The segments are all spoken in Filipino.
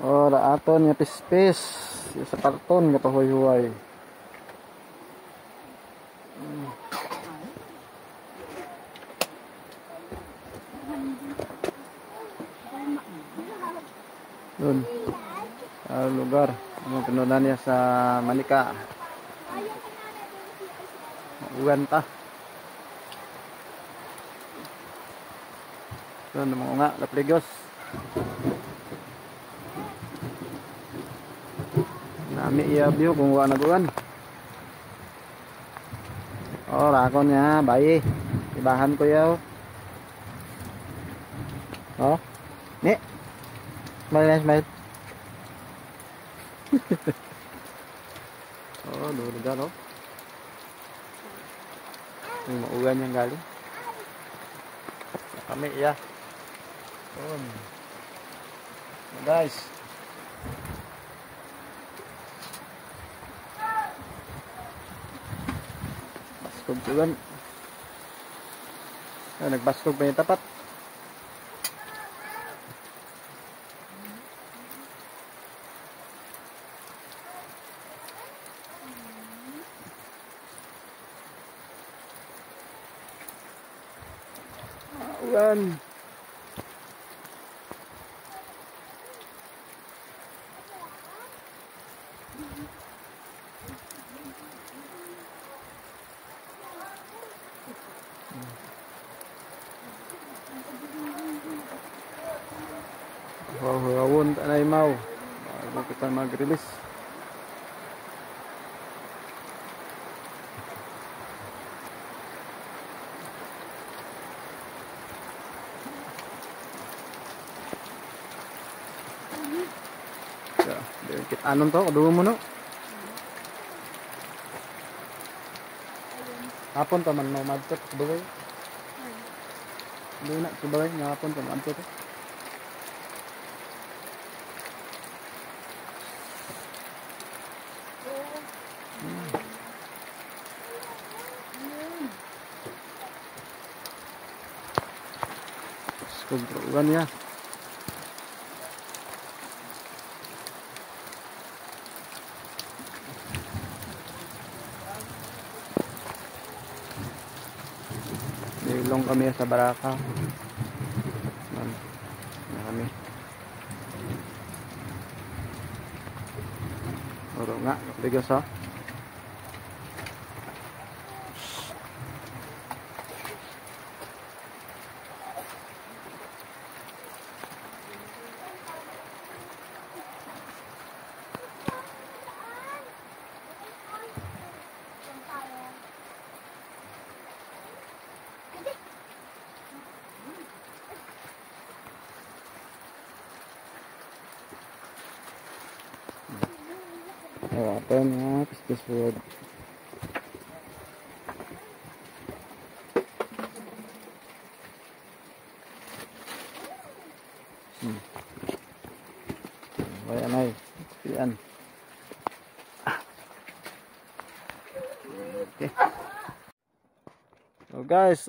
Ora aton nga pispis sa karton nga pahuy-huway. Doon sa lugar ang pinunan niya sa Malika. Uwan ta. Doon mga nga lapligos. Nami iya view kung wa naguan. Oh, rakon niya, bayi. Ibahan ko yaw. Oh. Ni. Smile, smile. Oh, lugar oh. May maugan yang galing. Kami iya. Oh. Guys. Baskog tugan. Nagbaskog pa yung tapat. Ulan. Hawon tanay mau. Bago kita mag-release. Anon to, kaduwa mo no? Hapon pa man mamadtot, kabagay. Hindi na, kabagay, hapon pa mamadtot. Skumpruan ya. Ilong kami sa Baraka. Yan kami. Oro nga, bigas ha. Apa nih pistis food. Bayan ay, yan. Okay. So guys,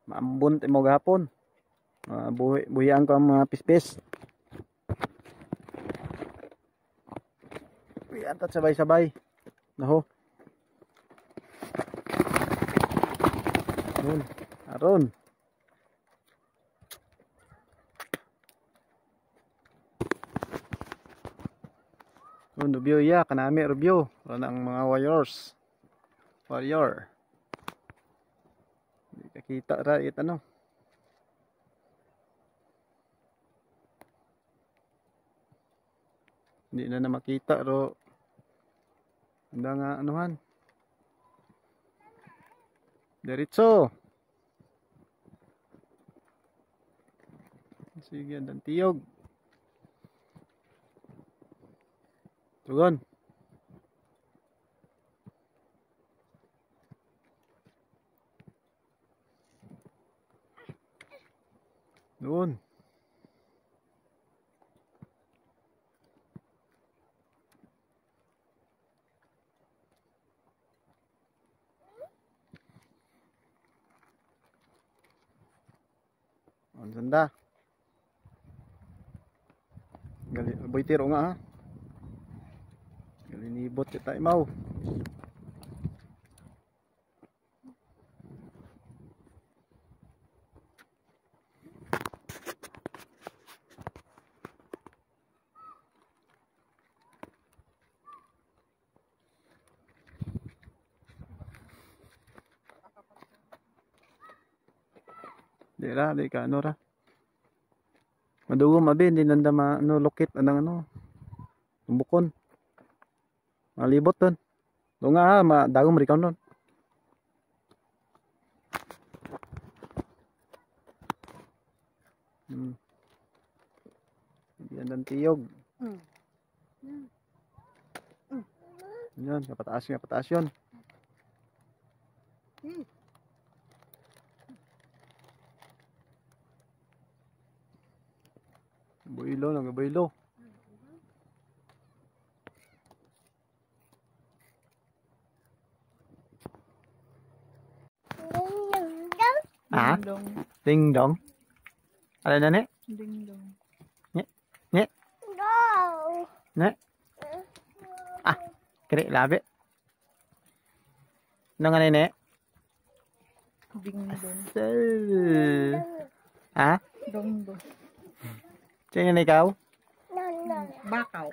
maambun mo gahapon. Buhian ko ang mga pispis. At sabay-sabay. Naho. Aron. Aron. Review ya, kanami review. Ang mga warriors. Warrior. Hindi kakita ra it ano. Hindi na makita ro. Handa nga anuhan. Diretso. Sige, dan tiyog. Tugon. Doon. Ang ganda. Gali boytero nga ha. Gali nibot kita imaw. Di ka ano ra. Madugo mabi hindi nanda ano lokit anang ano. Bukon. Malibot ton. Do nga ha, madagom ri kaon nun. Yan ang tiyog. Yan, kapataas yun. Boilo, nagaboilo. Ah? Ding dong. Ada na ne? Ding dong. Ne? Ne? Ah, kiri labi. Nang ano ne? Ding dong. Ah? Dong dong. Sino ikaw? Bakaw.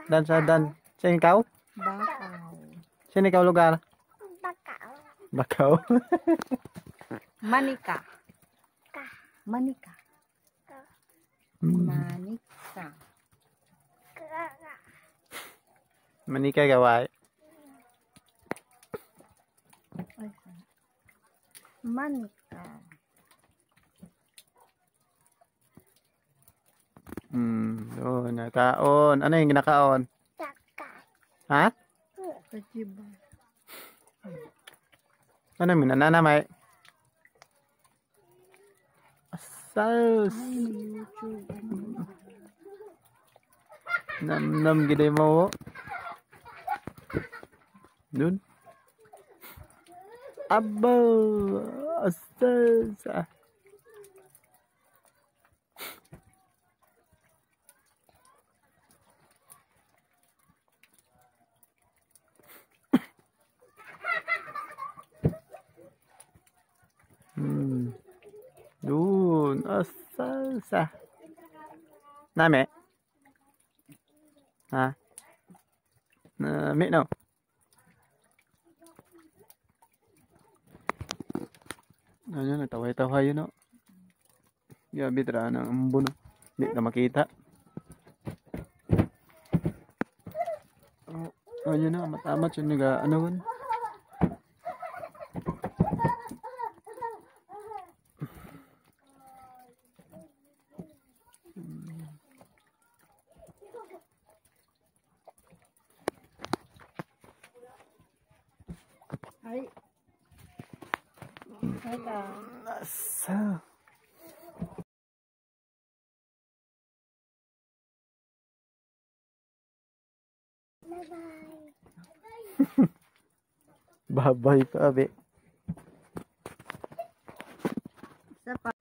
Dan sa dan. Sino ikaw? Bakaw. Sino ikaw lugar? Bakaw. Manika. Manika. Manika. Manika gawai. Manika. Doon, nakaon. Ano yung ginakaon? Ha? Kajiba. Ano yung nananamay? Asal. Nam gede mo. Doon. Abo. Asal. Doon, asal sa. Name? Ha? Name no? Ano, nataway-taway yun no? Gabi tara ng ambo no? Hindi ka makita. Oh, yun na, matamat yun nga, ano yun? Ay. Hala. Nasa. Bye-bye. Bye-bye pa, be. Isa pa.